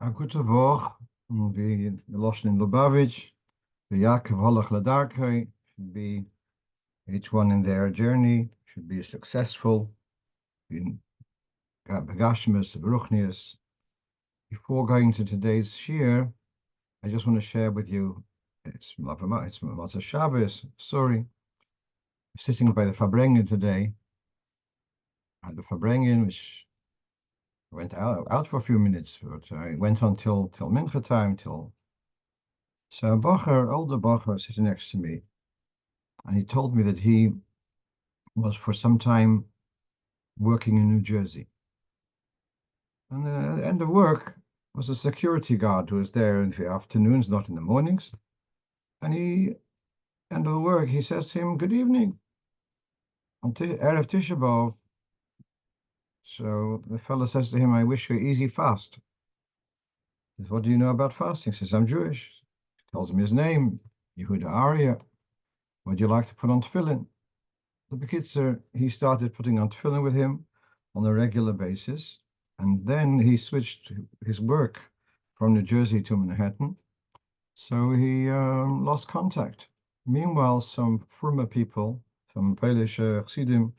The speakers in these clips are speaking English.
A gute Woche, wie Loschen in Lubavitch, the Yaakov Holach Ladarkei should be each one in their journey, should be successful in Begashmis, Beruchnius. Before going to today's shiur, I just want to share with you, it's Musaf Shabbos, sorry, sitting by the Farbrengen today. I had the Farbrengen, which went out for a few minutes, but I went on till Mincha time, So a Bacher, older Bacher, sitting next to me, and he told me that he was for some time working in New Jersey. And at the end of work was a security guard who was there in the afternoons, not in the mornings. And end of the work, he says to him, "Good evening, on Erev Tisha B'Av." So the fellow says to him, "I wish you an easy fast." He says, "What do you know about fasting?" He says, "I'm Jewish." He tells him his name, Yehuda Arya. "Would you like to put on tefillin?" The Bekitzer, he started putting on tefillin with him on a regular basis, and then he switched his work from New Jersey to Manhattan, so he lost contact. Meanwhile, some former people, some Polish Chassidim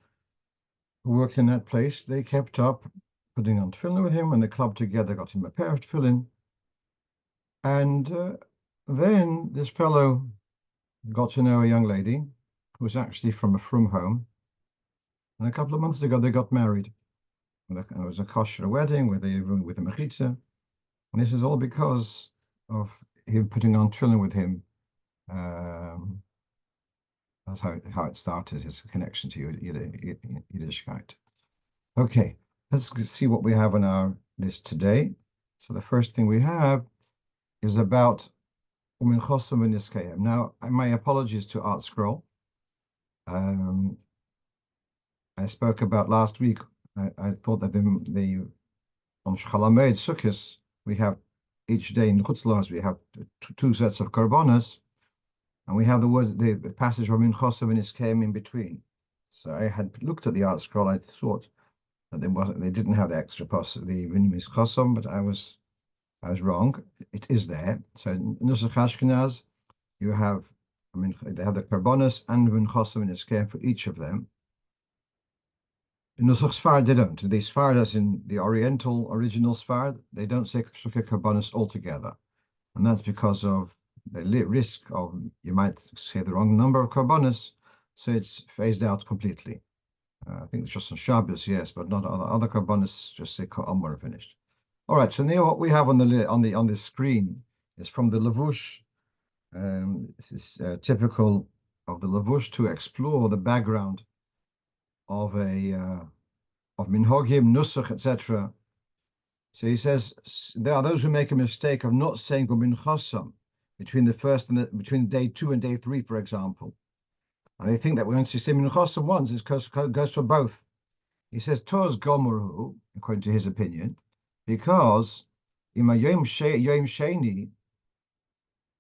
who worked in that place, they kept up putting on tefillin with him, and the club together got him a pair of tefillin. And then this fellow got to know a young lady who was actually from a frum home. And a couple of months ago, they got married. And it was a kosher wedding with a mechitza. And this is all because of him putting on tefillin with him. That's how it started, his connection to Yiddishkeit. Okay, let's see what we have on our list today. So the first thing we have is about Uminchosim and Niskayim. Now, my apologies to Art Scroll. I spoke about last week. I thought that on haMoed Succos we have each day in Chutzlas we have two sets of korbanos, and we have the passage from Minchosim and Niskayim in between. So I had looked at the Art Scroll. I thought that they didn't have the extra the Minchosim, but I was wrong. It is there. So in Nusach Ashkenaz, you have, they have the korbanos and Minchosim and Niskayim for each of them. In Nusach Sfard, they don't. The Sfard, as in the Oriental original Sfard, they don't say korbanos altogether, and that's because of the risk of you might say the wrong number of korbanos, so it's phased out completely. I think it's just on Shabbos, yes, but not other korbanos. Just say Amor finished. All right. So now what we have on the screen is from the Lavush. This is typical of the Lavush to explore the background of minhagim, nusach, etc. So he says there are those who make a mistake of not saying minchasam between the first and between day 2 and day 3, for example, and they think that once you say minchasam once, it goes for both. He says tos gomoru, according to his opinion, because yom sheni.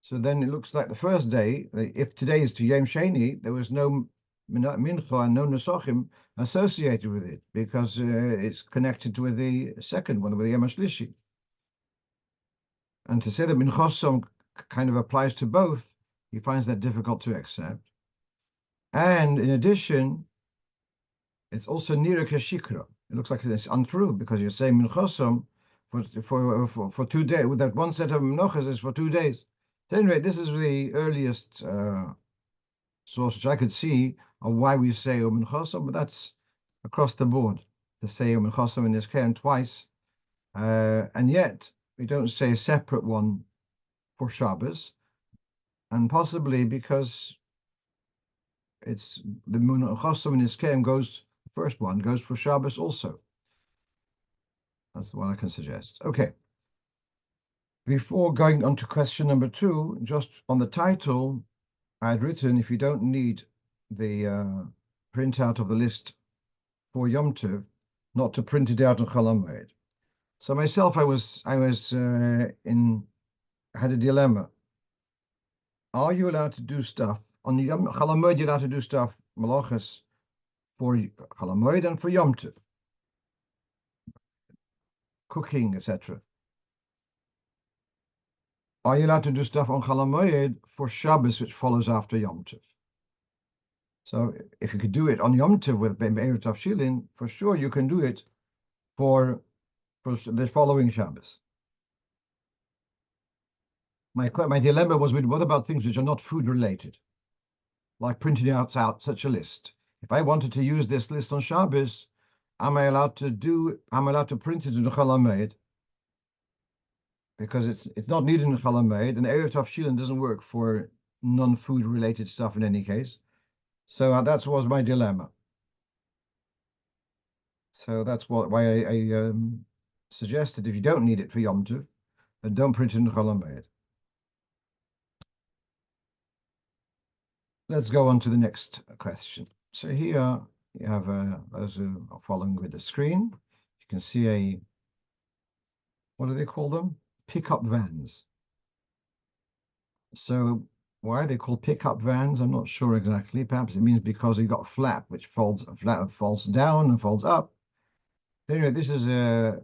So then it looks like the first day. If today is to Yom Sheni, there was no mincha and no nesachim associated with it because it's connected with the second one, with the Yom Shlishi. And to say that minchasam kind of applies to both, he finds that difficult to accept. And in addition, it's also nira kashikra. It looks like it's untrue because you're saying minchasam for 2 days. With that one set of menachas is for 2 days. At any rate, this is the earliest source which I could see of why we say Minchasam, but that's across the board to say Minchasam and Niskayim twice, and yet we don't say a separate one for Shabbos, and possibly because it's the Minchasam and Niskayim the first one goes for Shabbos also. That's the one I can suggest. Okay. Before going on to question number 2, just on the title, I had written, if you don't need the printout of the list for Yom Tov, not to print it out on halachic. So myself, I had a dilemma. Are you allowed to do stuff on Yom halachic? You're allowed to do stuff malachas for halachic and for Yom Tov, cooking, etc. are you allowed to do stuff on haMoed for Shabbos, which follows after Yom Tov? So if you could do it on Yom Tov with Be'er Tafshilin, for sure you can do it for the following Shabbos. My dilemma was with what about things which are not food related, like printing out such a list. If I wanted to use this list on Shabbos, am I allowed to print it in the haMoed? Because it's not needed in haMoed, and Erev Tafshilin doesn't work for non-food related stuff in any case. So that was my dilemma. So that's why I suggested if you don't need it for Yom Tov, then don't print it in haMoed. Let's go on to the next question. So here you have those who are following with the screen. You can see what do they call them? Pickup vans. So why are they called pickup vans? I'm not sure exactly. Perhaps it means because you've got a flap which falls down and folds up. Anyway, this is the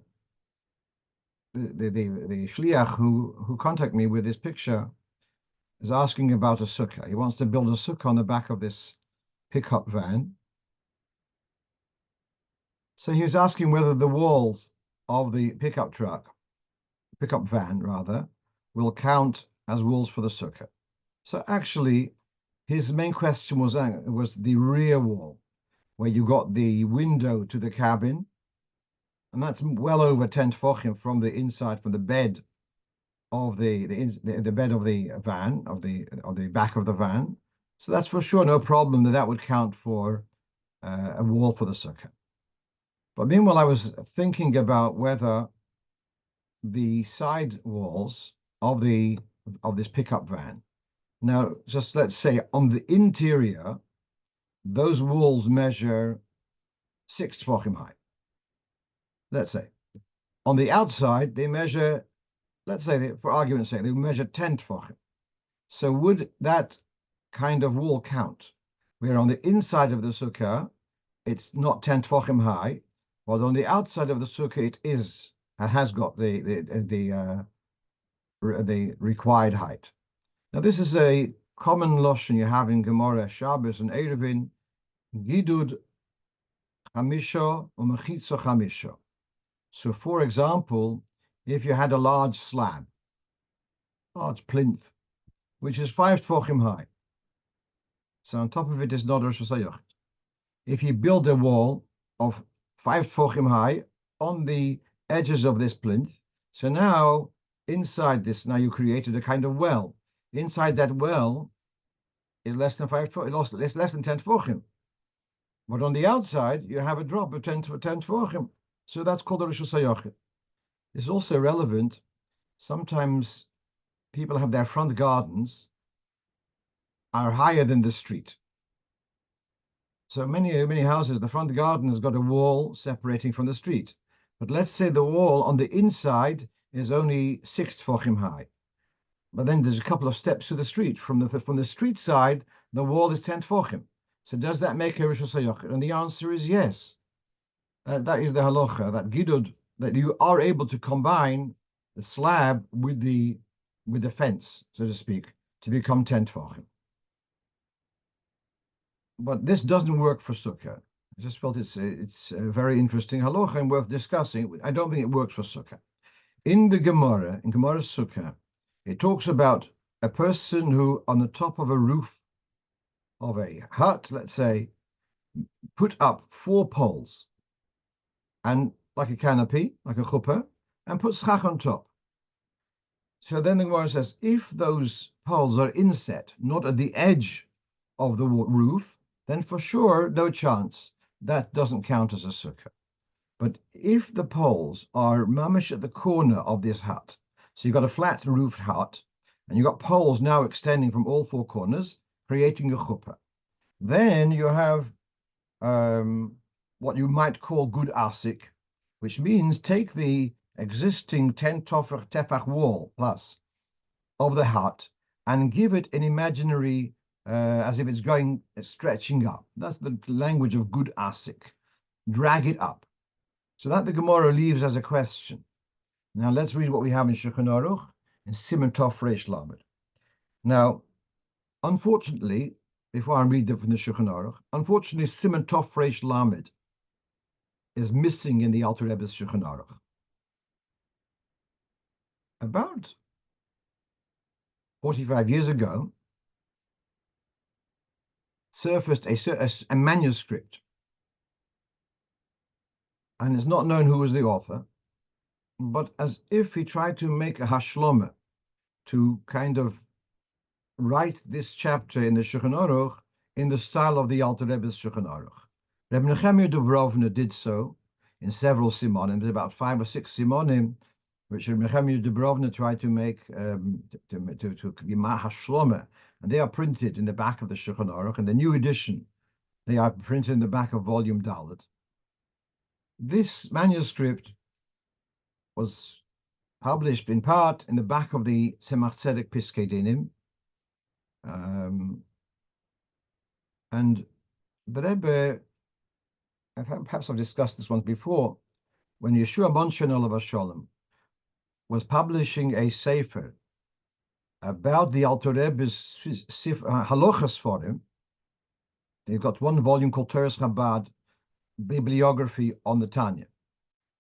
shliach who contacted me with this picture is asking about a sukkah. He wants to build a sukkah on the back of this pickup van. So he was asking whether the walls of the pickup van rather, will count as walls for the sukkah. So actually, his main question was the rear wall, where you got the window to the cabin, and that's well over 10 tefochim from the inside, from the bed of the bed of the van, of the back of the van. So that's for sure no problem that would count for a wall for the sukkah. But meanwhile, I was thinking about whether the side walls of this pickup van. Now, just let's say on the interior, those walls measure 6 tefochim high. Let's say on the outside they measure, let's say for argument's sake, they measure 10 tefochim. So would that kind of wall count? Where on the inside of the sukkah, it's not 10 tefochim high, but on the outside of the sukkah it has got the required height. Now this is a common lashon you have in Gemara, Shabbos, and Eruvin, gidud chamisha umechitza chamisha. So, for example, if you had a large slab, large plinth, which is 5 tefochim high, so on top of it is not a Rosh Hashanah. If you build a wall of 5 tefochim high on the edges of this plinth, so now inside this, now you created a kind of well. Inside that well is less than 5 tefochim, it's less than 10 tefochim. But on the outside, you have a drop of 10 tefochim. So that's called a Rosh Hashanah. It's also relevant. Sometimes people have their front gardens are higher than the street. So many houses, the front garden has got a wall separating from the street. But let's say the wall on the inside is only 6 tefochim high. But then there's a couple of steps to the street. From the street side, the wall is 10 tefochim. So does that make a Rosh Hashanah? And the answer is yes. That is the halacha, that gidud, that you are able to combine the slab with the fence, so to speak, to become 10 tefochim. But this doesn't work for sukkah. I just felt it's a very interesting halacha and worth discussing. I don't think it works for sukkah. In the Gemara, in Gemara's Succah, it talks about a person who, on the top of a roof of a hut, let's say, put up 4 poles, and like a canopy, like a chuppah, and put schach on top. So then the Gemara says, if those poles are inset, not at the edge of the roof, then for sure, no chance, that doesn't count as a sukkah. But if the poles are mamish at the corner of this hut, so you've got a flat roofed hut, and you've got poles now extending from all 4 corners, creating a chuppah, then you have what you might call good asik, which means take the existing 10 tefach wall plus of the hut and give it an imaginary, as if it's stretching up. That's the language of good asik. Drag it up. So that the Gemara leaves as a question. Now let's read what we have in Shulchan Aruch. in Siman Tov Reish Lamed. Now, unfortunately, before I read it from the Shulchan Aruch, unfortunately, Siman Tov Reish Lamed is missing in the Alter Rebbe's Shulchan Aruch. About 45 years ago, surfaced a manuscript, and it's not known who was the author, but as if he tried to make a hashloma, to kind of write this chapter in the Shulchan Aruch in the style of the Alter Rebbe's Shulchan Aruch. Reb Nechemia Dubrovna did so in several simonim. There's about 5 or 6 simonim which Reb Nechemia Dubrovna tried to make to hashloma, and they are printed in the back of the Shulchan Aruch. In the new edition, they are printed in the back of volume Dalet. This manuscript was published in part in the back of the Tzemach Tzedek Piskei Dinim, and the Rebbe, perhaps I've discussed this once before, when Yeshua Monshen Olav Shalom was publishing a sefer about the Alter Rebbe's halochos for him. They've got one volume called Torah Chabad, bibliography on the Tanya.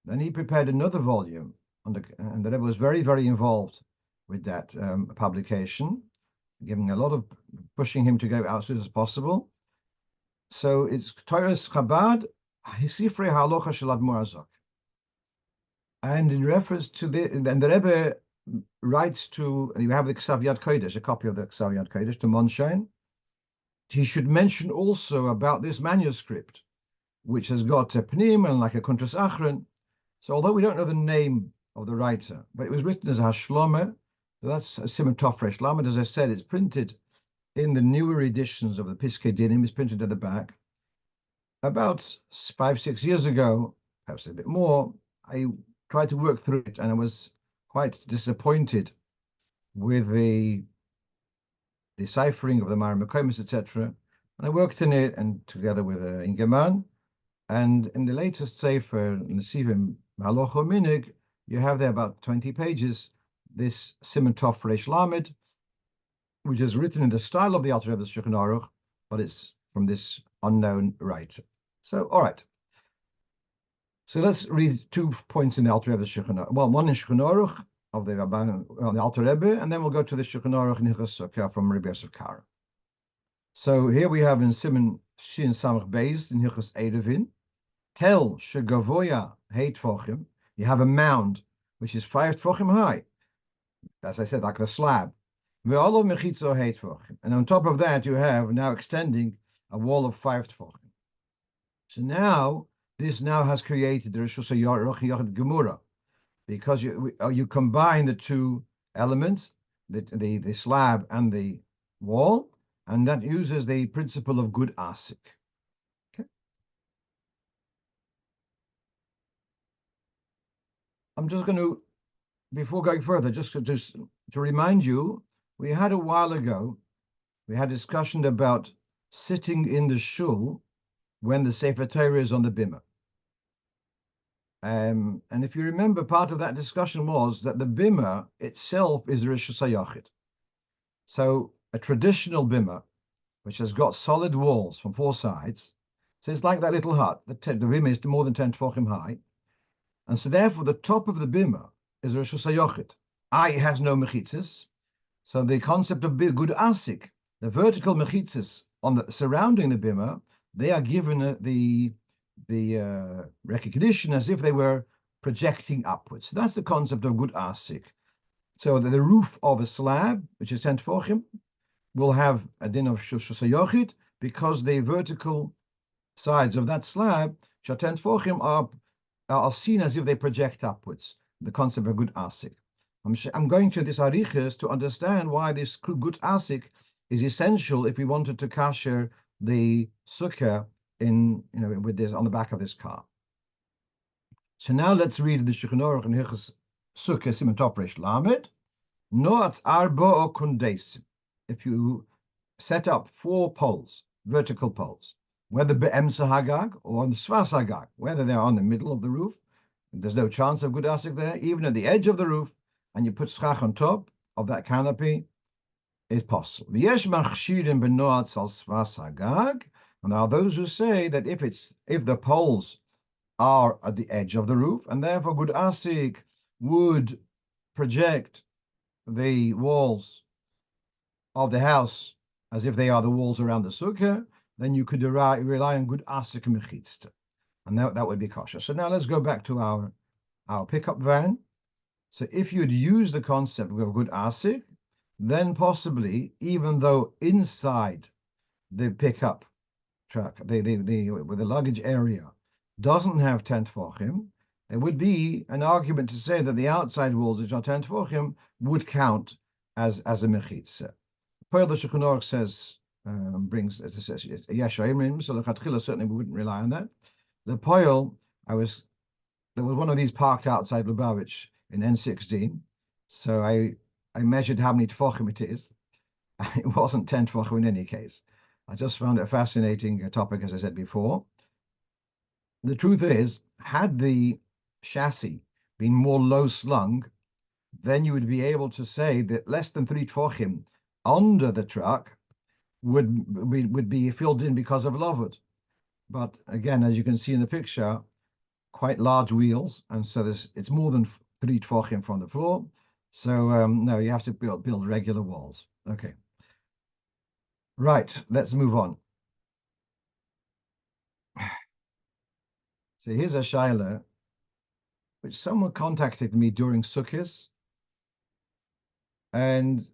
Then he prepared another volume, and the Rebbe was very, very involved with that publication, giving a lot of pushing him to go out as soon as possible. So it's Torah Chabad, Sifrei Halocha Shel Admor Azok. And in reference to and the Rebbe writes to, you have the Ksav Yad Kodesh, a copy of the Ksav Yad Kodesh to Monshen. He should mention also about this manuscript, which has got a pnim and like a kontras achron. So although we don't know the name of the writer, but it was written as a hashloma, so that's a Siman Tov Reish Lamed. As I said, it's printed in the newer editions of the Piskei Dinim. It's printed at the back. About 5-6 years ago, perhaps a bit more, I tried to work through it, and I was quite disappointed with the deciphering of the Mara Mekomis, etc. And I worked in it, and together with Ingeman, and in the latest sefer, Nesivim Halocho Minig, you have there about 20 pages, this Siman Tov Reish Lamed, which is written in the style of the Alter Rebbe's Shulchan Aruch, but it's from this unknown writer. So, all right. So let's read 2 points in the Alter Rebbe's Shulchan Aruch. Well, one in Shulchan Aruch of the Alter Rebbe, and then we'll go to the Shulchan Aruch in Succah from Rabbi Yosef Kara. So here we have in Siman Shin Samach Beis in Hilchos Eruvin, Tel Shegavoya Heit Tefochim. You have a mound which is 5 tefochim high, as I said, like the slab. And on top of that, you have now extending a wall of 5 tefochim. So now, this now has created the Rishus HaYachid Gemura, because you combine the 2 elements, the slab and the wall, and that uses the principle of good asik. Okay. I'm just going to, before going further, just to remind you, we had a while ago, we had a discussion about sitting in the shul when the Sefer Torah is on the bimah. And if you remember, part of that discussion was that the bimah itself is Rishus HaYachid. So a traditional bimah, which has got solid walls from 4 sides, so it's like that little hut. The bimah is more than 10 tefochim high, and so therefore the top of the bimah is Rishus HaYachid. It has no mechitzas. So the concept of good asik, the vertical mechitzas on the surrounding the bimah, they are given the recognition as if they were projecting upwards. So that's the concept of good asik. So the roof of a slab, which is 10 tefochim, will have a din of Rishus HaYachid, because the vertical sides of that slab, which are 10 tefochim, are seen as if they project upwards. The concept of good asik. I'm going to this arichas to understand why this good asik is essential if we wanted to kasher the sukkah with this on the back of this car. So now let's read the Shulchan Aruch in Hilchos Sukkah Siman Tov Reish Lamed. Noatz arba o kundesim. If you set up 4 poles, vertical poles, whether be'emsa hagag or on the svas hagag, whether they're on the middle of the roof, there's no chance of good asik there, even at the edge of the roof, and you put schach on top, of that canopy is possible. And there are those who say that if the poles are at the edge of the roof, and therefore good asik would project the walls of the house as if they are the walls around the sukkah, then you could rely on good asik mechitzta, and that would be kosher. So now let's go back to our pickup van. So if you'd use the concept of good asik, then possibly, even though inside the pickup truck, with the luggage area doesn't have 10 tefochim, there would be an argument to say that the outside walls, which are 10 tefochim, would count as a mechitza. The Shulchan Aruch says, Yesh Oimrim, so lechatchila certainly we wouldn't rely on that. The Poil, there was one of these parked outside Lubavitch in N16, so I measured how many tefochim it is. It wasn't 10 tefochim in any case. I just found it a fascinating topic, as I said before. The truth is, had the chassis been more low slung, then you would be able to say that less than 3 tefochim under the truck would be filled in because of lavud. But again, as you can see in the picture, quite large wheels, and so it's more than 3 tefochim from the floor. So no, you have to build regular walls. Okay. Right, let's move on. So here's a shaila, which someone contacted me during Succos, and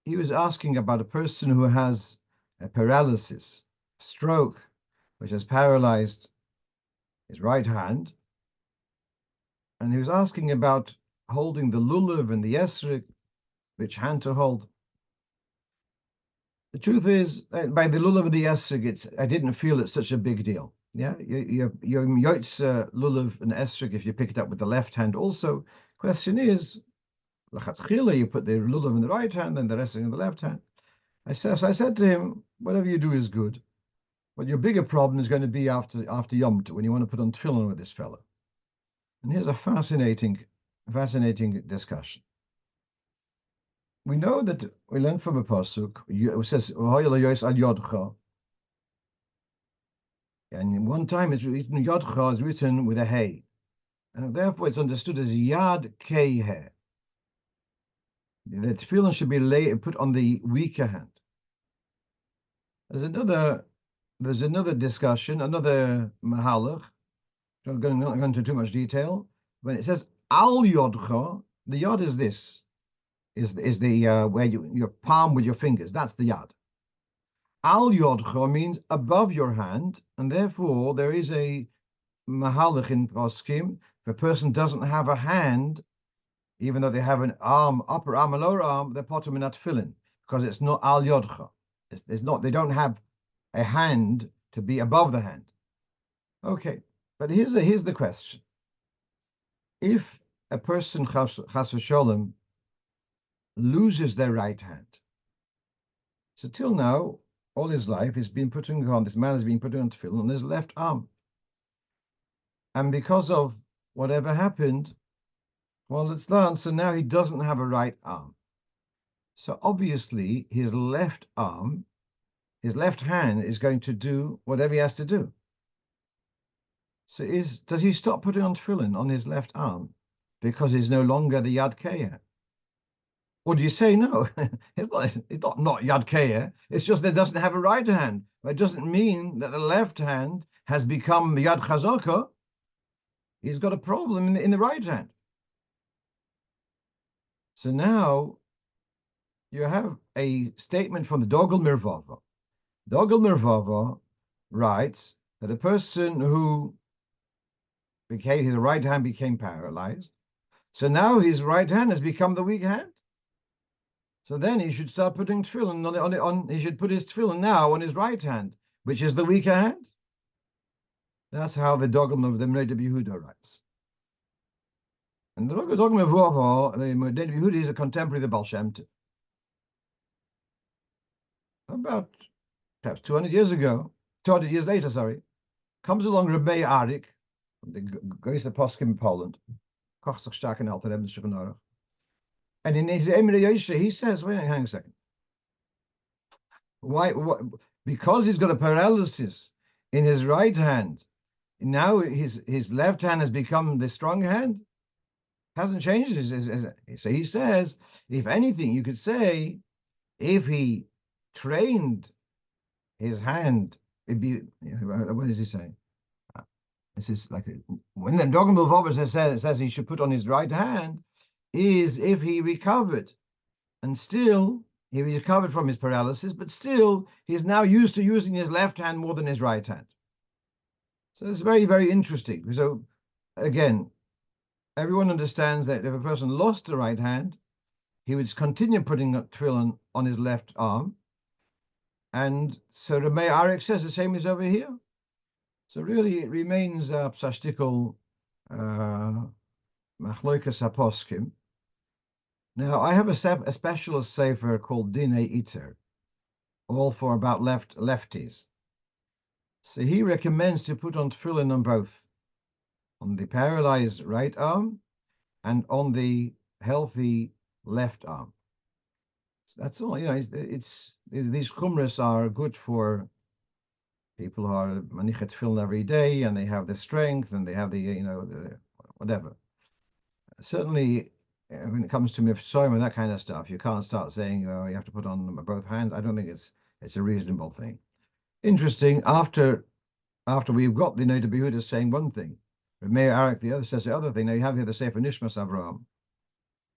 he was asking about a person who has a paralysis, stroke, which has paralyzed his right hand, and he was asking about holding the lulav and the esrog, which hand to hold. The truth is, by the lulav and the esrog, I didn't feel it's such a big deal. Yeah, your yotz lulav and esrog, if you pick it up with the left hand also. Question is, l'chatchila, you put the lulav in the right hand and the esrog in the left hand. I said to him, whatever you do is good, but your bigger problem is going to be after Yom Tov, when you want to put on tefillin with this fellow. And here's a fascinating discussion. We know that we learn from a pasuk. It says, and one time it's written, Yodcha is written with a hey, and therefore it's understood as Yad Keh. The tefillin should be put on the weaker hand. There's another discussion, another mahalach. I'm not going into too much detail. When it says Al Yodcha, the yod is this. Is the where your palm with your fingers. That's the yad. Al yodcha means above your hand, and therefore there is a mahalach in poskim. If a person doesn't have a hand, even though they have an arm, upper arm and lower arm, they're potum in tefillin because it's not al yodcha. It's not. They don't have a hand to be above the hand. Okay, but here's the question: if a person chas v'sholem loses their right hand. So till now, all his life, this man has been putting on tefillin on his left arm. And because of whatever happened, well, it's learned, so now he doesn't have a right arm. So obviously, his left hand is going to do whatever he has to do. So does he stop putting on tefillin on his left arm because he's no longer the Yad Keh? Or do you say no? It's not Yad Keh. It's just that it doesn't have a right hand. But it doesn't mean that the left hand has become Yad Chazaka. He's got a problem in the right hand. So now you have a statement from the Dogel Mervava. Dogel Mervava writes that a person who his right hand became paralyzed, so now his right hand has become the weak hand. So then he should start putting tefillin he should put his tefillin now on his right hand, which is the weaker hand. That's how the dogma of the Moed Yehuda writes. And the dogma of Rov, the Moed Yehuda, is a contemporary of the Baal Shem Tov. About perhaps 200 years later, comes along Rebbe Arik, the greatest apostle in Poland, kocht zich stark in Alter Rebbe Shulchan Aruch. And in his Emir Yosha, he says, wait, hang a second. Why? Because he's got a paralysis in his right hand. Now his left hand has become the strong hand. Hasn't changed. So he says, if anything, you could say, if he trained his hand, it'd be. What is he saying? This is like when the Dogma of says he should put on his right hand, is if he recovered and still he recovered from his paralysis, but still he's now used to using his left hand more than his right hand. So it's very, very interesting. So again, everyone understands that if a person lost the right hand, he would continue putting tefillin on his left arm. And so the Arik says the same is over here. So really it remains a psashtikal machloikas haposkim. Now I have a specialist sefer called Dinei Iter, all for about lefties. So he recommends to put on tefillin on both, on the paralyzed right arm and on the healthy left arm. So that's all. It's these chumras are good for people who are manichet tefillin every day and they have the strength and they have the whatever. Certainly, when it comes to mifsoim and that kind of stuff, you can't start saying, oh, you have to put on both hands. I don't think it's a reasonable thing. Interesting. After we've got the Noda Behuda saying one thing, Meir Arik the other says the other thing. Now you have here the Sefer Nishmas Avraham.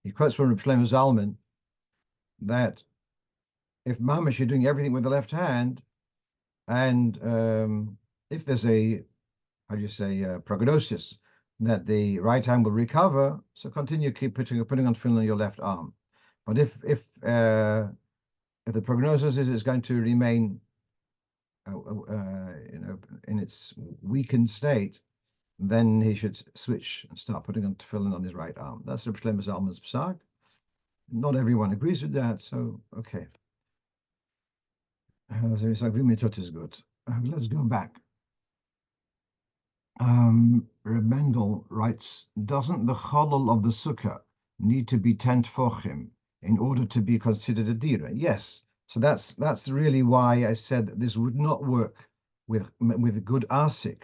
He quotes from Reb Shlomo Zalman that if mamash you're doing everything with the left hand, and if there's a prognosis that the right hand will recover, so keep putting on tefillin on your left arm. But if the prognosis is it's going to remain in its weakened state, then he should switch and start putting on tefillin on his right arm. That's Reb Shlomo Zalman's psak. Not everyone agrees with that, so okay. So it's like Vimitot is good. Let's go back. Reb Mendel writes, doesn't the cholent of the Succah need to be 10 tefochim in order to be considered a dira? Yes. So that's really why I said that this would not work with good asik.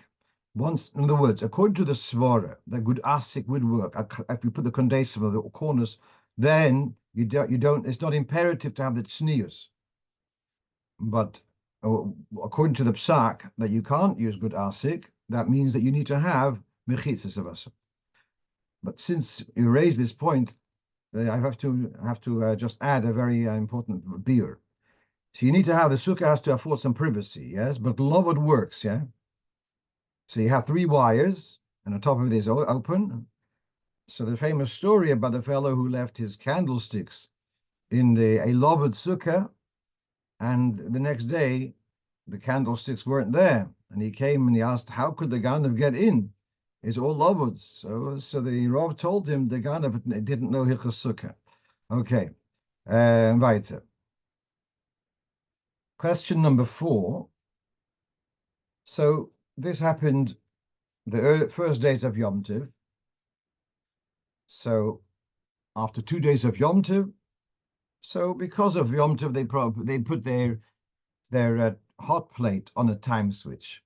Once, in other words, according to the svara, the good asik would work. If you put the condenser of the corners, then you don't. It's not imperative to have the tznius. But according to the psak, that you can't use good asik, that means that you need to have mechitzas of us. But since you raised this point, I have to just add a very important biur. So you need to have the sukkah has to afford some privacy, yes, but lovod works, yeah. So you have 3 wires, and on top of it is open. So the famous story about the fellow who left his candlesticks in a lovod sukkah, and the next day the candlesticks weren't there, and he came and he asked, how could the ganav get in? It's all lovod. So the Rov told him the ganav didn't know hilchos sukkah. Okay, weiter. Question number 4. So this happened the first days of Yom Tov. So after 2 days of Yom Tov, so because of Yom Tov, they put their hot plate on a time switch.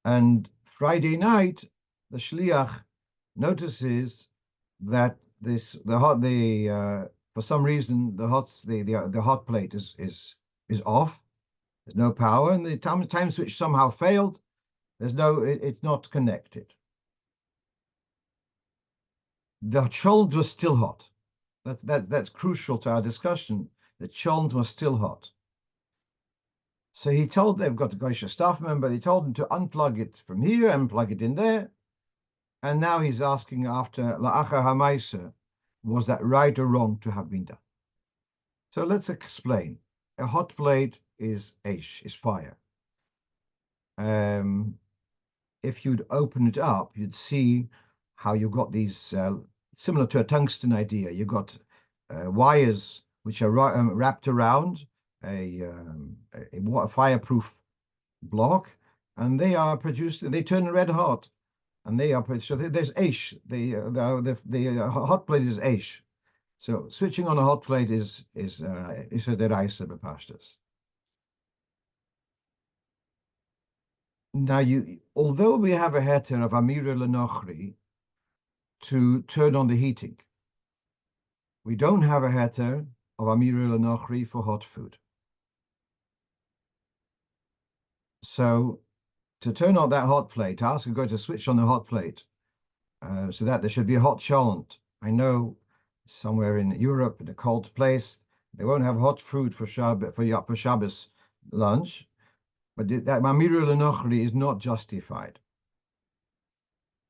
And Friday night, the shliach notices that for some reason the hot plate is off. There's no power, and the time switch somehow failed. It's not connected. The cholent was still hot. That's crucial to our discussion. The cholent was still hot. So they've got a Goisha staff member, he told him to unplug it from here and plug it in there. And now he's asking after La'achar HaMaisa, was that right or wrong to have been done? So let's explain. A hot plate is fire. If you'd open it up, you'd see how you got these, similar to a tungsten idea. You've got wires which are wrapped around a fireproof block, and they turn red hot, and they are so there's eish. The hot plate is eish, So switching on a hot plate is a deraisa b'pashtus. Now, although we have a heter of amira lenochri to turn on the heating, we don't have a heter of amira lenochri for hot food. So to turn on that hot plate, ask a guy to switch on the hot plate so that there should be a hot cholent. I know somewhere in Europe, in a cold place, they won't have hot food for Shabbos lunch, but that Mamiru Lenochri is not justified.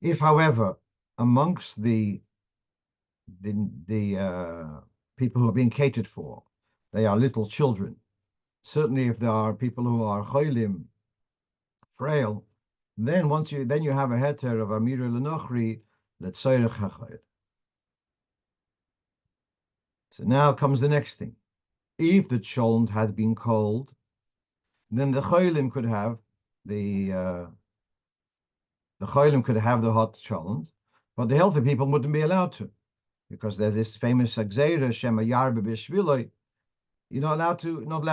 If, however, amongst the people who are being catered for, they are little children, certainly if there are people who are cholim, frail, then you have a heter of Mamiru Lenochri, letzoyrech haChoed. So now comes the next thing. If the cholent had been cold, then the cholim could have the hot cholent, but the healthy people wouldn't be allowed to, because there's this famous agzera shema yarbe b'shviloi. You're not allowed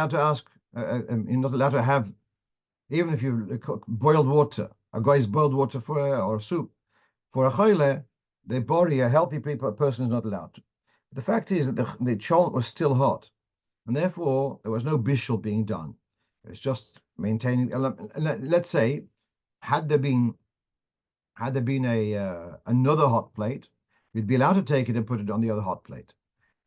to ask. You're not allowed to have, even if you cook boiled water, a guy's boiled water or soup for a choile, a healthy person is not allowed to. The fact is that the cholent was still hot, and therefore there was no bishul being done. It was just maintaining. Let's say, had there been another hot plate, you'd be allowed to take it and put it on the other hot plate.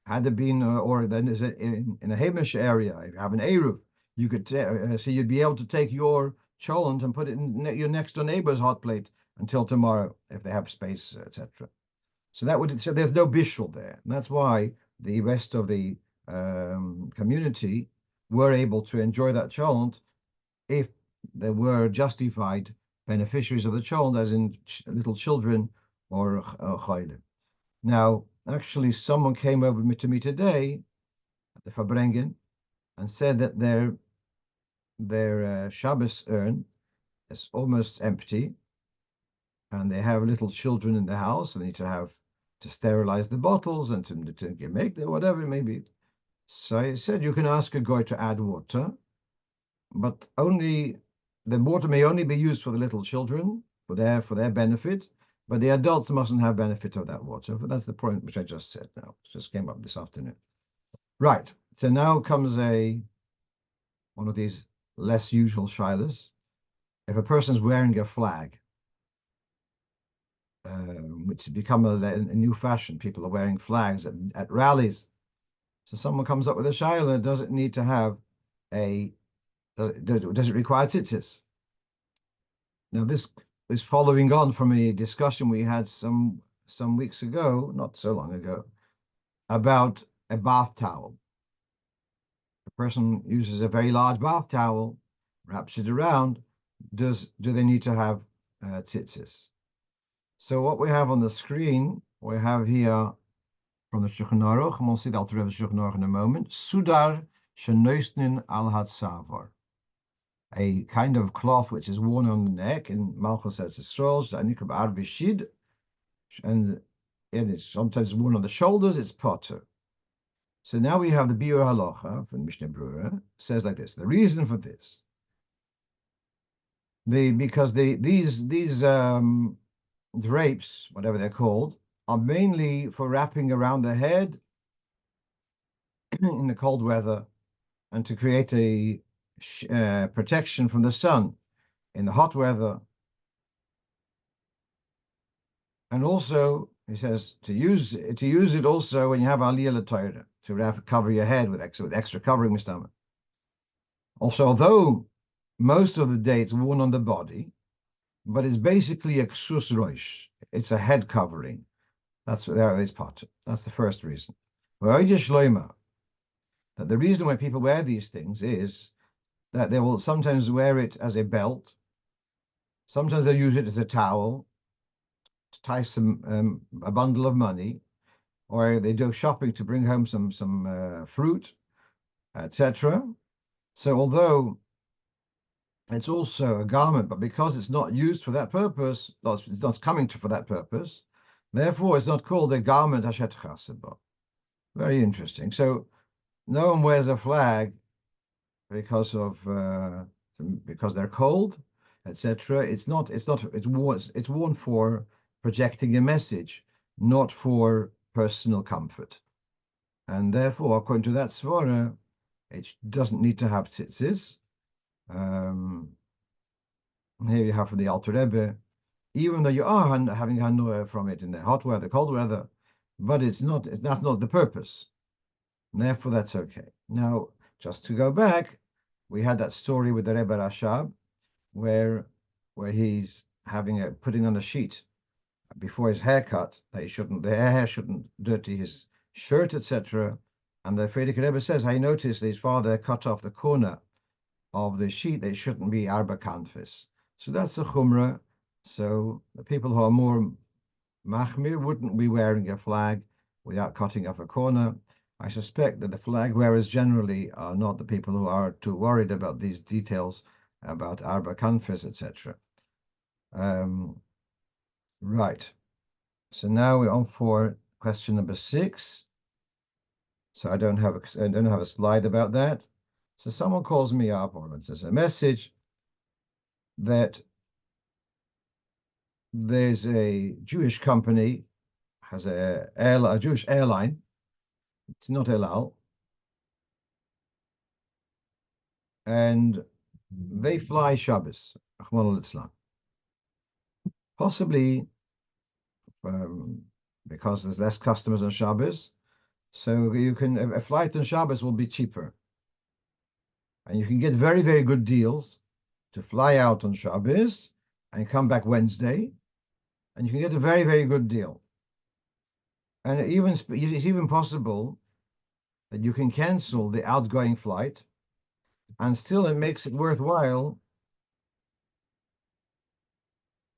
Had there been, or then in a Hamish area, if you have an eruv, you could so you'd be able to take your cholent and put it in your next door neighbor's hot plate until tomorrow if they have space, etc. So there's no bishul there, and that's why the rest of the community were able to enjoy that cholent if there were justified beneficiaries of the cholent, as in little children or chaylim. Now, actually, someone came over to me today at the Fabrengen and said that their Shabbos urn is almost empty, and they have little children in the house, and they need to sterilize the bottles and to make whatever it may be. So I said, you can ask a guy to add water, but the water may only be used for the little children, for their benefit, but the adults mustn't have benefit of that water. But that's the point which I just said now. It just came up this afternoon. Right. So now comes one of these less usual shilas. If a person's wearing a flag, which has become a new fashion, people are wearing flags at rallies. So someone comes up with a shilah, does it need to have does it require tzitzis? Now this is following on from a discussion we had some weeks ago, not so long ago, about a bath towel. A person uses a very large bath towel, wraps it around. Do they need to have tzitzis? So what we have on the screen, we have here from the Shulchan Aruch, and we'll see the Alter Rebbe's Shulchan Aruch in a moment. Sudar shenoisnin al hatzavar, a kind of cloth which is worn on the neck. In Malchus says Yisrael, and it is sometimes worn on the shoulders. It's potter. So now we have the Biur Halocha from Mishnah Brura, says like this. The reason for this, because these drapes, whatever they're called, are mainly for wrapping around the head in the cold weather and to create a protection from the sun in the hot weather. And also, he says, to use it also when you have Aliyah Torah, to cover your head with extra covering stomach. Also, although most of the day it's worn on the body, but it's basically a ksus roish. It's a head covering. That's what that is part. That's the first reason. That the reason why people wear these things is that they will sometimes wear it as a belt. Sometimes they'll use it as a towel to tie a bundle of money, or they do shopping to bring home some fruit, etc. So although it's also a garment, but because it's not used for that purpose, it's not coming for that purpose, therefore it's not called a garment hashet chaseba. Very interesting. So no one wears a flag because they're cold, etc. It's worn for projecting a message, not for personal comfort. And therefore, according to that svara, it doesn't need to have tzitzis. Here you have from the Alter Rebbe, even though you are having hanuah from it in the hot weather, cold weather, but that's not the purpose. And therefore, that's okay. Now, just to go back, we had that story with the Rebbe Rashab, where he's putting on a sheet before his haircut that the hair shouldn't dirty his shirt, etc. And the Frierdiker Rebbe says, I noticed his father cut off the corner of the sheet. They shouldn't be arba kanfis. So that's a chumrah. So the people who are more machmir wouldn't be wearing a flag without cutting off a corner. I suspect that the flag wearers generally are not the people who are too worried about these details about arba kanfis, etc. Right. So now we're on for question number 6. So I don't have a slide about that. So someone calls me up or says a message that there's a Jewish company, has a Jewish airline. It's not El Al. And they fly Shabbos, possibly because there's less customers on Shabbos. So a flight on Shabbos will be cheaper. And you can get very, very good deals to fly out on Shabbos and come back Wednesday. And you can get a very, very good deal. And it's even possible that you can cancel the outgoing flight and still it makes it worthwhile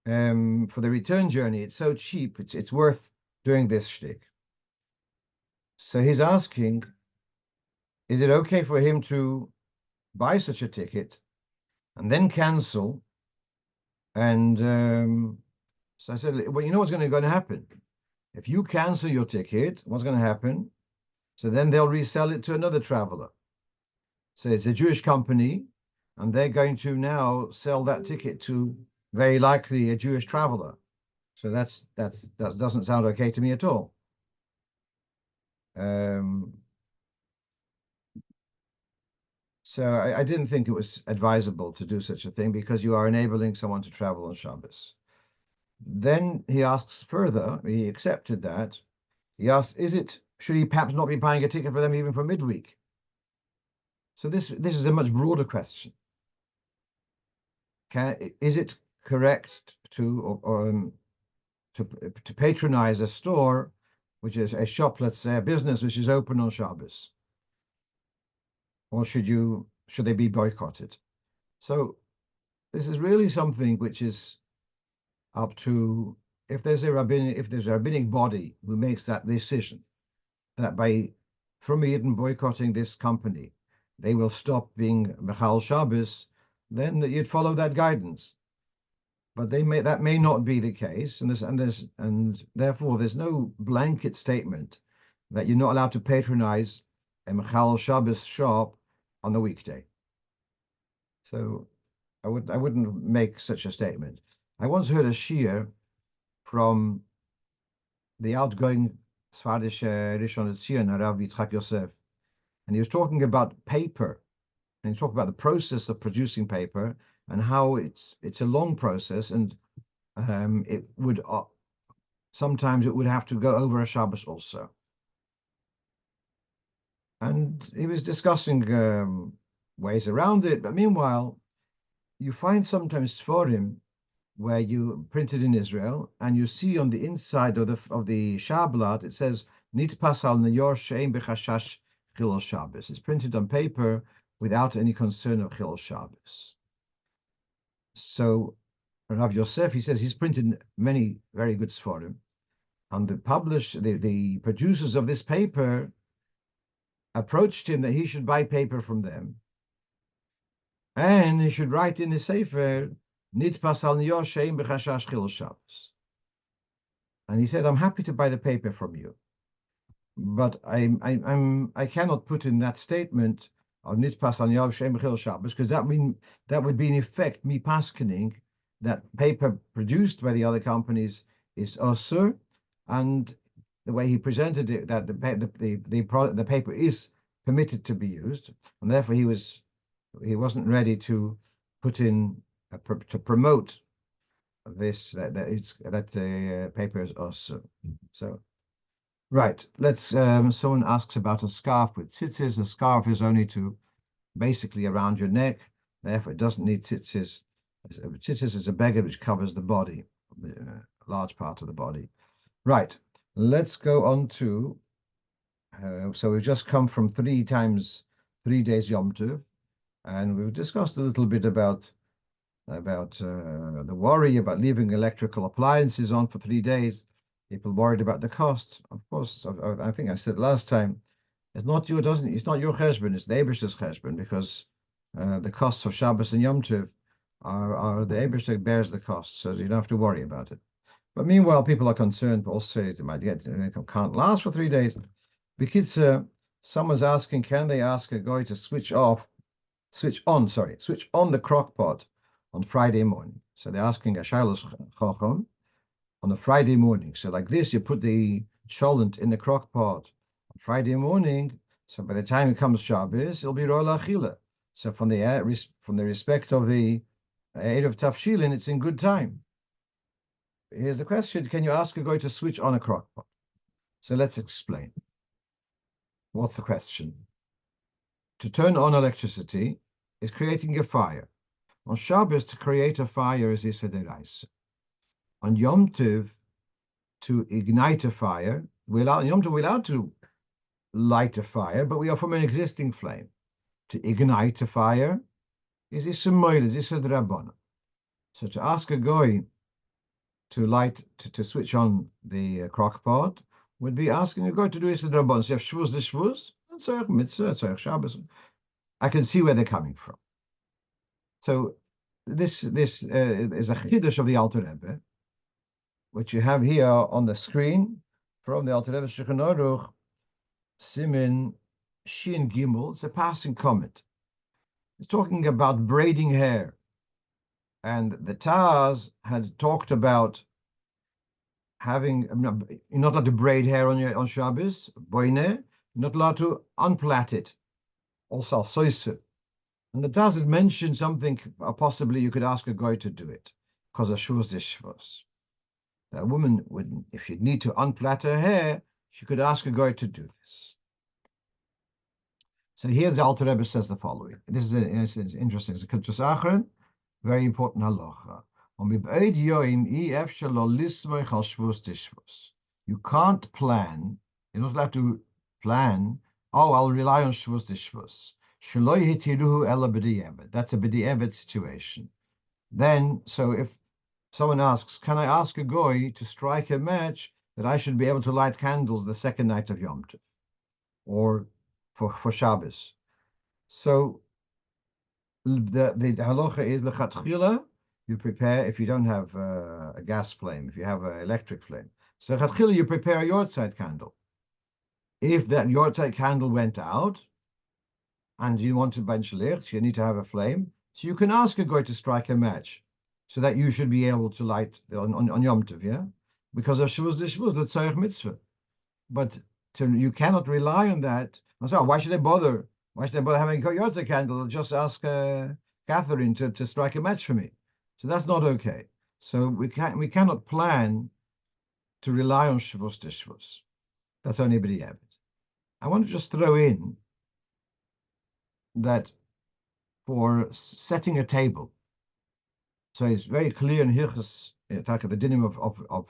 for the return journey. It's so cheap, it's worth doing this shtick. So he's asking, is it okay for him to buy such a ticket and then cancel? And so I said, well, you know what's going to happen? If you cancel your ticket, what's going to happen? So then they'll resell it to another traveler. So it's a Jewish company, and they're going to now sell that ticket to very likely a Jewish traveler. So that doesn't sound okay to me at all. So I didn't think it was advisable to do such a thing because you are enabling someone to travel on Shabbos. Then he asks further, he accepted that. He asks, should he perhaps not be buying a ticket for them even for midweek? So this is a much broader question. Is it correct to patronize a store, which is a shop, let's say a business which is open on Shabbos? Or should they be boycotted? So this is really something which is up to if there's a rabbinic body who makes that decision that from Eden boycotting this company, they will stop being Mechal Shabbos, then you'd follow that guidance. But that may not be the case, and therefore there's no blanket statement that you're not allowed to patronize a Mechal Shabbos shop on the weekday. So I wouldn't make such a statement. I once heard a shiur from the outgoing Sfardish Rishon LeZion, Rov Yitzchok Raskin, and he was talking about paper, and he talked about the process of producing paper and how it's a long process, and it would sometimes it would have to go over a Shabbos also. And he was discussing ways around it, but meanwhile, you find sometimes Sforim where you printed in Israel, and you see on the inside of the Shabbat it says Nitpas al Nayor Shein B'Chashash Chilul Shabbos. It's printed on paper without any concern of Chilul Shabbos. So Rav Yosef, he says he's printed many very good Sforim, and the producers of this paper approached him that he should buy paper from them, and he should write in the Sefer Nitpas al Nayor Shein B'Chashash Chilul Shabbos. And he said, I'm happy to buy the paper from you, but I cannot put in that statement of nitpas an yav shem b'chil Shabbos, because that would be in effect me paskening that paper produced by the other companies is osur, and the way he presented it, that the paper is permitted to be used, and therefore he wasn't ready to put in to promote this that the paper is osur. So. Right. Let's. Someone asks about a scarf with tzitzis. A scarf is only basically around your neck. Therefore, it doesn't need tzitzis. Tzitzis is a beggar which covers the body, the large part of the body. Right. Let's go on to. So we've just come from 3 days Yom Tov, and we've discussed a little bit about the worry about leaving electrical appliances on for 3 days. People worried about the cost. Of course, I think I said last time, it's not your cheshbon, it's the Eibishter's cheshbon, because the costs of Shabbos and Yom Tov are the Eibishter bears the cost, so you don't have to worry about it. But meanwhile, people are concerned. Also, it might can't last for 3 days. Because someone's asking, can they ask a guy to switch on the crock pot on Friday morning? So they're asking a shilos chacham on a Friday morning. So like this, you put the cholent in the crock pot on Friday morning. So by the time it comes Shabbos, it'll be rola achila. So from the respect of the Eid of Tafshilin, it's in good time. Here's the question: can you ask a guy to switch on a crock pot? So let's explain. What's the question? To turn on electricity is creating a fire. On Shabbos, to create a fire is Issa Deraisa. On Yom Tov, to ignite a fire, on Yom Tov we're allowed to light a fire, but we are from an existing flame. To ignite a fire is Issa Moiled, Issa Drabana. So to ask a goy to switch on the crock pot would be asking a guy to do Issa Drabana. So you have shvuz the shvuz, and tzarech mitzvah, tzarech Shabbos. I can see where they're coming from. So this is a chiddush of the Alter Rebbe, which you have here on the screen from the Alter Rebbe Shulchan Aruch, Simin Shin Gimel. It's a passing comment. It's talking about braiding hair, and the Taz had talked about having you're not allowed to braid hair on Shabbos, boine, you're not allowed to unplait it, also soise. And the Taz had mentioned something, possibly you could ask a guy to do it, because of shvus dishvus. A woman would, if she'd need to unplait her hair, she could ask a guy to do this. So here the Alter Rebbe says the following. This is interesting. It's a Kedusha Achron, very important halacha. You can't plan, you're not allowed to plan, oh, I'll rely on shvus dishvus. That's a b'di'evet situation. Then, so if someone asks, can I ask a goy to strike a match that I should be able to light candles the second night of Yom Tov, or for Shabbos? So the halacha is lechatchila. You prepare, if you don't have a gas flame, if you have an electric flame. So lechatchila, you prepare a yortzeit candle. If that yortzeit candle went out, and you want to bench licht, you need to have a flame. So you can ask a guy to strike a match, so that you should be able to light on Yom Tov, yeah? Because of shvuz dishvuz, l'tzarech mitzvah. But you cannot rely on that. So why should I bother? Why should I bother having a yortzeit candle? Just ask Catherine to strike a match for me. So that's not okay. So we cannot plan to rely on shvuz dishvuz. That's only b'di'evet. I want to just throw in that for setting a table, so it's very clear in Hilchos the dinim of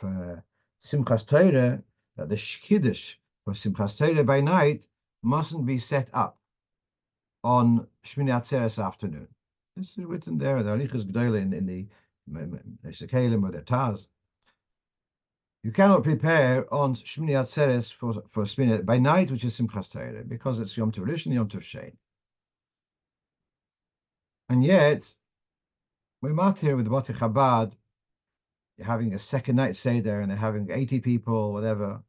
Simchas Torah, that the shkiddush for Simchas Torah by night mustn't be set up on Shmini Atzeres afternoon. This is written there. The Halichos Gdola in the Sekalim or the Taz. You cannot prepare on Shmini Atzeres for Shmini by night, which is Simchas Torah, because it's Yom Tov Rishon, Yom Tov Shein. And yet, we're not here with the Beis Chabad. You're having a second night Seder, and they're having 80 people, whatever.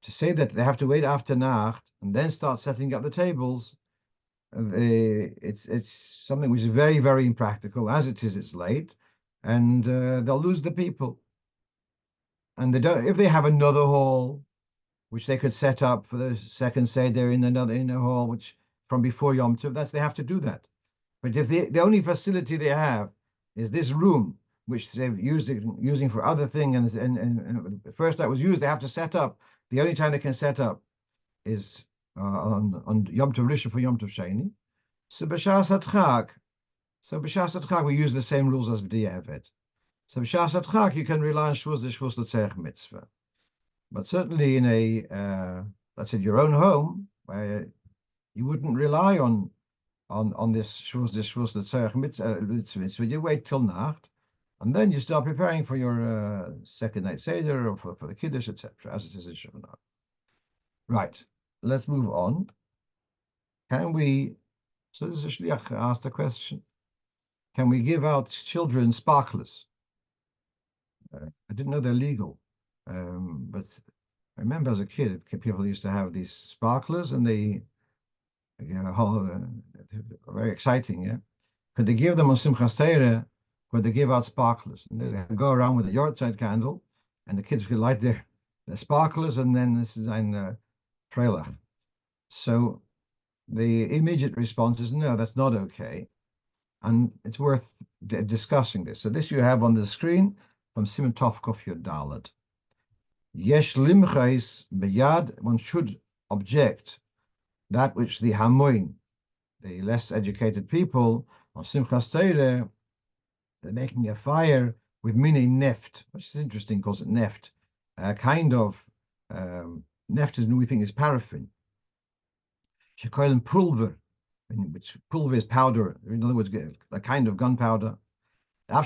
To say that they have to wait after Nacht and then start setting up the tables, it's something which is very, very impractical. As it is, it's late, and they'll lose the people. And they don't. If they have another hall, which they could set up for the second Seder in another inner hall, which from before Yom Tov, they have to do that. But if the only facility they have is this room, which they've using for other thing, and the first that was used, they have to set up. The only time they can set up is on Yom Tov Rishon for Yom Tov Sheni. So b'shas Chag, we use the same rules as b'di'evet. So b'shas Chag, you can rely on shvus l'tzerich mitzvah. But certainly in a that's in your own home, where you wouldn't rely on this shvus l'tzerich mitzvah. You wait till Nacht, and then you start preparing for your second night Seder or for the Kiddush, etc., as it is in Shulchan Aruch. Right, let's move on. Can we, so this is a shliach asked a question, can we give out children sparklers? I didn't know they're legal, but I remember as a kid, people used to have these sparklers, and they very exciting, yeah? Could they give them on Simchas Torah? Could they give out sparklers? And they go around with a yortzeit candle, and the kids could light their sparklers, and then this is ein Freilach. So the immediate response is no, that's not okay, and it's worth discussing this. So this you have on the screen from Simon Tovkov Yud Daled. Yesh limchais beyad, one should object that which the haMoed, the less educated people, on Simchas Torah, they're making a fire with mini neft, which is interesting, calls it neft, kind of neft is, we think, is paraffin. Cholent pulver, which pulver is powder, in other words, a kind of gunpowder. They're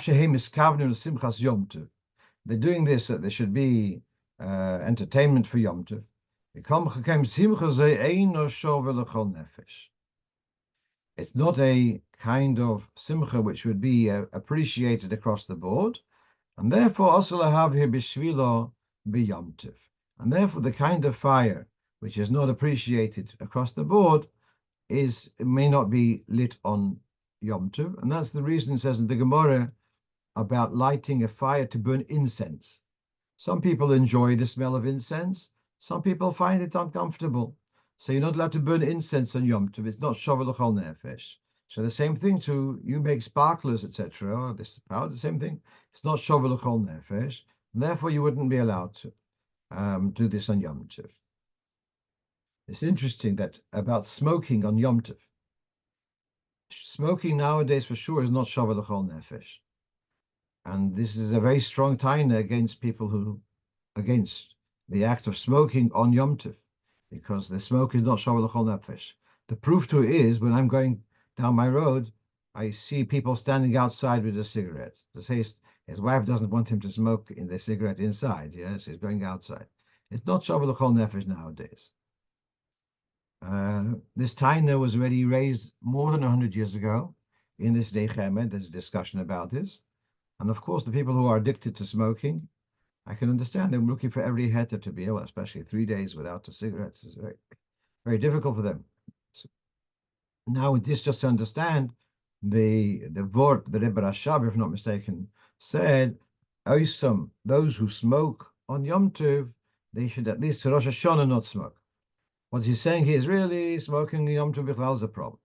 doing this that there should be entertainment for Yom Tov. It's not a kind of simcha which would be appreciated across the board, and therefore also lahav here b'shvilo b'Yom Tov. And therefore the kind of fire which is not appreciated across the board it may not be lit on Yom Tov, and that's the reason it says in the Gemara about lighting a fire to burn incense. Some people enjoy the smell of incense, some people find it uncomfortable. So you're not allowed to burn incense on Yom Tov. It's not shovel l'chol nefesh. So the same thing too, you make sparklers, etc., or this powder, the same thing. It's not shovel l'chol nefesh, and therefore you wouldn't be allowed to do this on Yom Tov. It's interesting that about smoking on Yom Tov. Smoking nowadays for sure is not shovel l'chol nefesh. And this is a very strong taina against people against the act of smoking on Yom Tov, because the smoke is not shovel l'chol nefesh. The proof to it is when I'm going down my road, I see people standing outside with a cigarette. To say his wife doesn't want him to smoke in the cigarette inside. Yes, he's going outside. It's not shovel l'chol nefesh nowadays. This taina was already raised more than 100 years ago in this day haMoed. There's a discussion about this. And of course, the people who are addicted to smoking, I can understand them looking for every heter to be able, especially 3 days without a cigarette. It's very, very difficult for them. So now, with this, just to understand, the Vort, the Rebbe Rashab, if not mistaken, said, Oisam, those who smoke on Yom Tov, they should at least for Rosh Hashanah not smoke. What he's saying here is really smoking on Yom Tov Bichlal is a problem.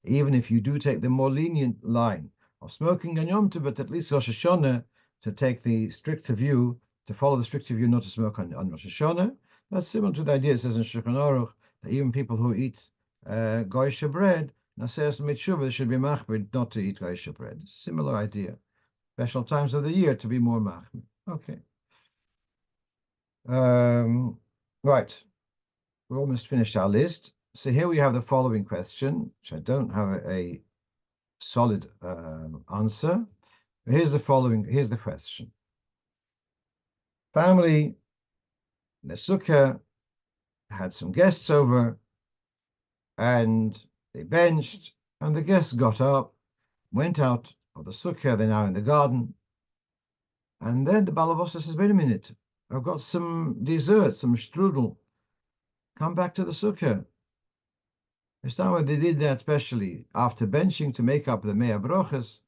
Even if you do take the more lenient line of smoking on Yom Tov, but at least Rosh Hashanah, to take the stricter view, to follow the stricter view not to smoke on Rosh Hashanah, that's similar to the idea it says in Shulchan Aruch that even people who eat goyish bread, Naseas Mitshuva, they should be machmir not to eat goyish bread. Similar idea. Special times of the year to be more machmir. Okay. Right. We're almost finished our list. So here we have the following question, which I don't have a solid answer. Here's the question. Family, the Succah had some guests over, and they benched, and the guests got up, went out of the Succah, they're now in the garden, and then the Balavosa says, wait a minute, I've got some dessert, some strudel, come back to the Sukkah. It's not why they did that especially after benching to make up the Mea Brochas.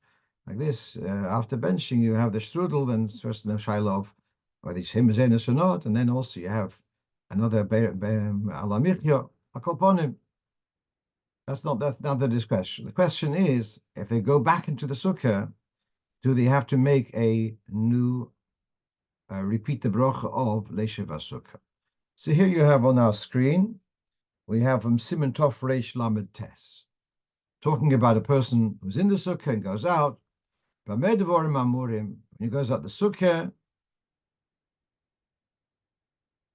Like this, after benching, you have the strudel, then first no shiloh whether it's himzenus or not, and then also you have another alamichyo, a kolponim. That's not the question. The question is, if they go back into the Sukkah, do they have to make a new, repeat the brocha of Leishev Sukkah? So here you have on our screen, we have from Siman Tov Reish Lamed Tes, talking about a person who's in the Sukkah and goes out. When he goes out the Sukkah,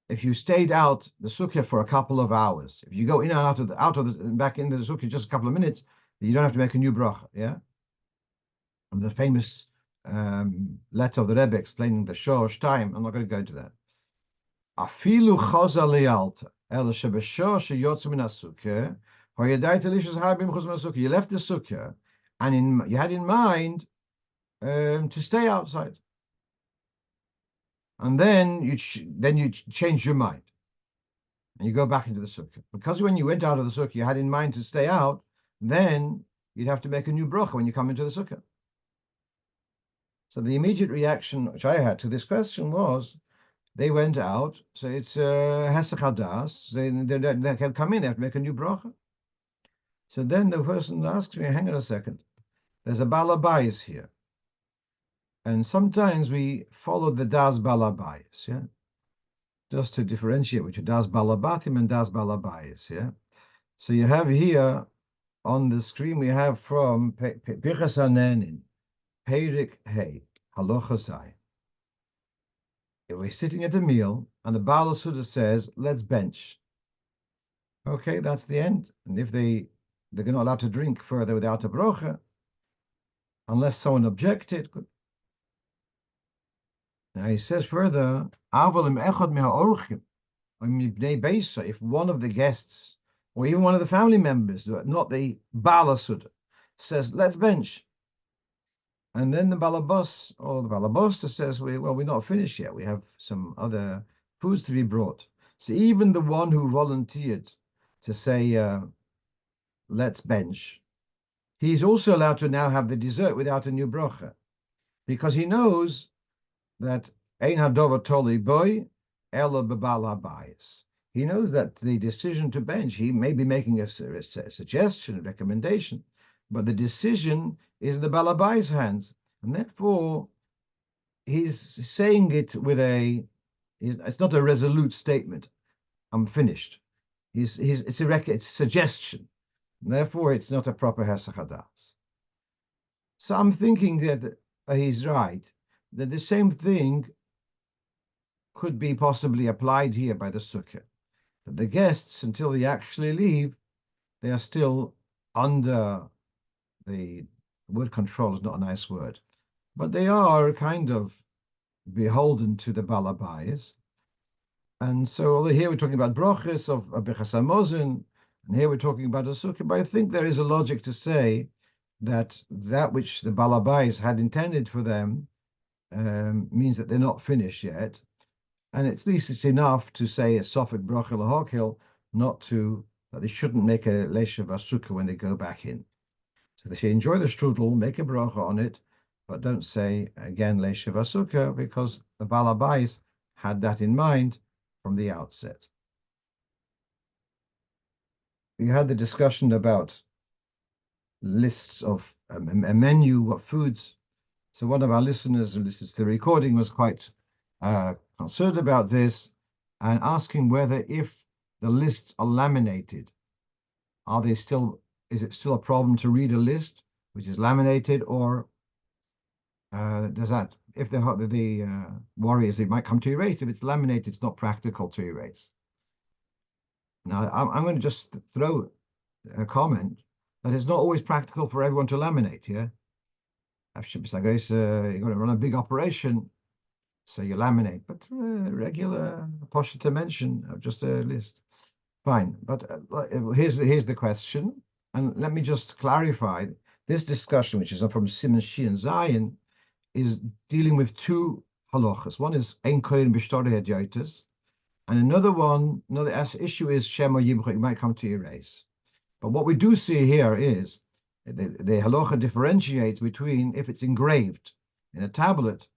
if you stayed out the Sukkah for a couple of hours, if you go in and out of the back into the Sukkah just a couple of minutes, you don't have to make a new bracha, yeah? And the famous letter of the Rebbe explaining the Shor time, I'm not going to go into that. Afilu chaza lealta, el shebeshor sheyotzu min ha-Sukkah, hoyedai telishus harbim chuz min ha-Sukkah. You left the Sukkah, and you had in mind to stay outside. And then you change your mind and you go back into the Sukkah. Because when you went out of the Sukkah, you had in mind to stay out, then you'd have to make a new bracha when you come into the Sukkah. So the immediate reaction which I had to this question was, they went out, so it's hesach hadas, they can come in, they have to make a new bracha. So then the person asks me, hang on a second, there's a balabais here. And sometimes we follow the das balabayis, yeah, just to differentiate between das balabatim and das balabayis, yeah. So you have here on the screen, we have from Birchas Hanenin, Peirik Hey, Halocho Zay. We're sitting at a meal, and the Baal Suda says, let's bench. Okay, that's the end. And if they're not allowed to drink further without a brocha, unless someone objected. Now he says further, if one of the guests or even one of the family members, not the Baal Suda, says, let's bench. And then the balabas or the balabosta says, well, we're not finished yet. We have some other foods to be brought. So even the one who volunteered to say, let's bench, he's also allowed to now have the dessert without a new brocha, because he knows that ein hadova toli boy ela bebal habayis. He knows that the decision to bench, he may be making a suggestion, a recommendation, but the decision is in the balabai's hands, and therefore he's saying it with it's not a resolute statement. I'm finished. It's a suggestion. And therefore, it's not a proper hesach hadas. So I'm thinking that he's right, that the same thing could be possibly applied here by the Sukkah. That the guests, until they actually leave, they are still under the word control is not a nice word, but they are kind of beholden to the balabais. And so here we're talking about brochis of Birchas Hamazon, and here we're talking about a Sukkah. But I think there is a logic to say that which the balabais had intended for them means that they're not finished yet, and at least it's enough to say a sofek brocha lahokil, that they shouldn't make a leishav Sukkah when they go back in. So they say enjoy the strudel, make a bracha on it, but don't say again leishav Sukkah, because the balabais had that in mind from the outset. We had the discussion about lists of a menu, what foods. So one of our listeners who listens to the recording was quite concerned about this and asking whether if the lists are laminated, is it still a problem to read a list which is laminated, or does that, if the warriors, it might come to erase. If it's laminated, it's not practical to erase. Now, I'm going to just throw a comment that it's not always practical for everyone to laminate, yeah? You're going to run a big operation, so you laminate, but regular posher to mention, just a list. Fine, but here's the question, and let me just clarify. This discussion, which is from Siman Shi and Zion, is dealing with two halachas. One is ein kohen b'shtorei hadyotis, And another issue is Shema Yimcha, you might come to erase. But what we do see here is the halacha differentiates between if it's engraved in a tablet,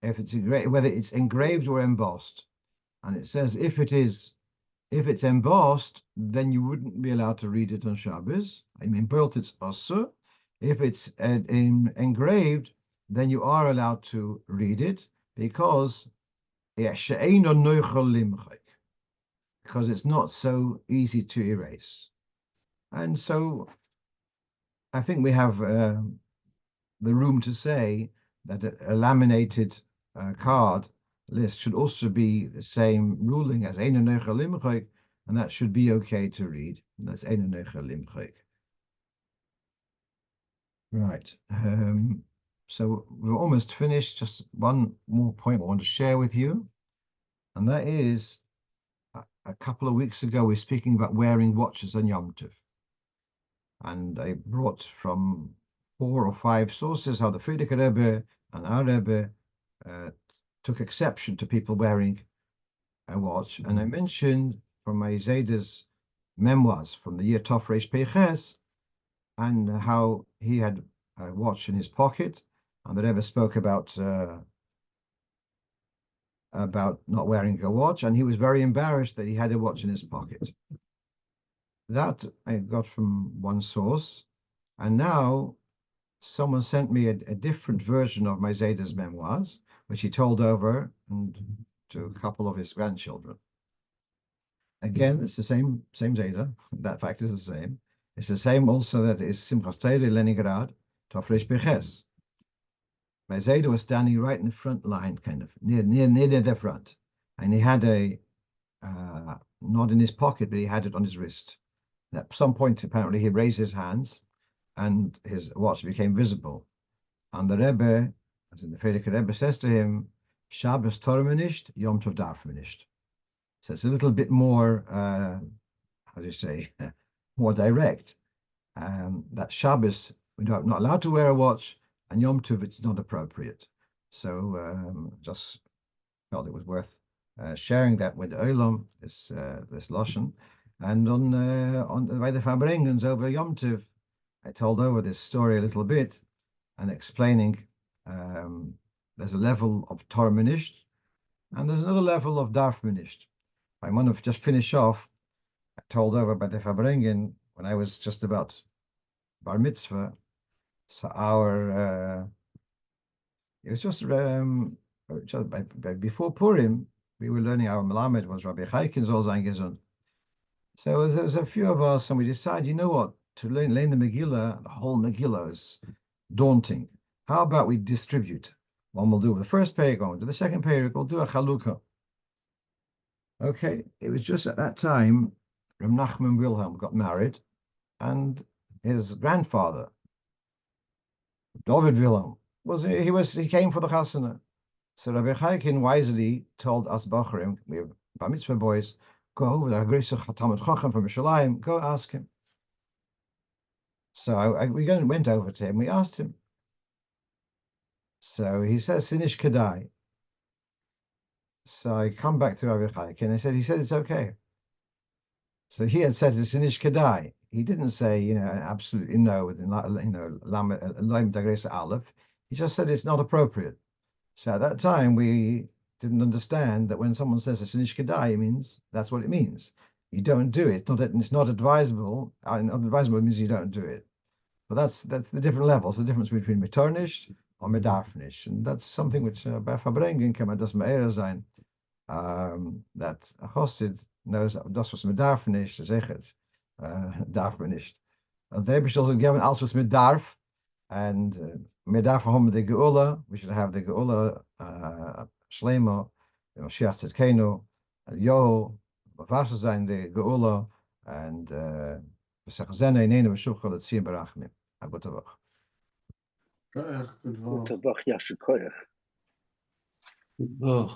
if it's whether it's engraved or embossed. And it says if it's embossed, then you wouldn't be allowed to read it on Shabbos. I mean, built it's also. If it's engraved, then you are allowed to read it because it's not so easy to erase. And so I think we have the room to say that a laminated card list should also be the same ruling as Ein Nechel Limchek, and that should be okay to read. That's Ein Nechel Limchek. Right. So we're almost finished. Just one more point I want to share with you, and that is a couple of weeks ago we were speaking about wearing watches on Yom Tov. And I brought from 4 or 5 sources how the Frierdiker Rebbe and our Rebbe took exception to people wearing a watch. And I mentioned from my Zayda's memoirs from the year Tov Reish Peiches and how he had a watch in his pocket. And the Rebbe spoke about not wearing a watch, and he was very embarrassed that he had a watch in his pocket. That I got from one source, and now someone sent me a different version of my Zayda's memoirs, which he told over and to a couple of his grandchildren. Again, it's the same Zayda. That fact is the same. It's the same also that is Simchas Torah Leningrad, Tov Reish Peiches. My Zayda was standing right in the front line, kind of near the front, and he had a not in his pocket, but he had it on his wrist. And at some point, apparently, he raised his hands, and his watch became visible. And the Rebbe, as in the Frierdiker Rebbe, says to him, "Shabbos Torah nicht, Yom Tov darf nicht." So it's a little bit more, how do you say, more direct. That Shabbos we're not allowed to wear a watch, and Yom Tov it's not appropriate. So just felt it was worth sharing that with Olam, this lashon. And on by the Farbrengens over Yom Tov, I told over this story a little bit and explaining there's a level of Torah Menisht and there's another level of Darf Menisht. I want to just finish off. I told over by the Farbrengen when I was just about Bar Mitzvah. So it was just before Purim, we were learning our Melamed was Rabbi Chaikin's all sein gesund. So there was a few of us, and we decided, you know what, to learn the Megillah, the whole Megillah is daunting. How about we distribute? One will do the first page, one will do the second page, we'll do a Chalukah. Okay, it was just at that time, Nachman Wilhelm got married, and his grandfather, David Wilhelm, he came for the Chasana. So Rabbi Chaikin wisely told us Bacharim, we have Bar Mitzvah boys, go over there, Talmid Chacham from Yerushalayim, go ask him. So we went over to him, we asked him. So he says, Sinish Kedai. So I come back to Rabbi Chaikin, and he said it's okay. So he had said it's Sinish Kedai. He didn't say, absolutely no, Loim Dagresa Aleph. He just said it's not appropriate. So at that time, we didn't understand that when someone says a Sinish Kedai, it means that's what it means. You don't do it. It's not advisable. Unadvisable means you don't do it. But that's the different levels, the difference between Metornish or Medarfnish. And that's something which by Farbrengen kann man das Me'era sein, that a Chassid knows that das was Medarfnish, Zechet, darf man nicht. And they also given alles was Medarf, and Medarf haben the Geula, we should have the Geula Shlema, Mashiach Tzidkenu, Yo, Bavasha sein the Geula, and V'sechazena inenu v'shuvcha l'tziyim barachmim. Good Good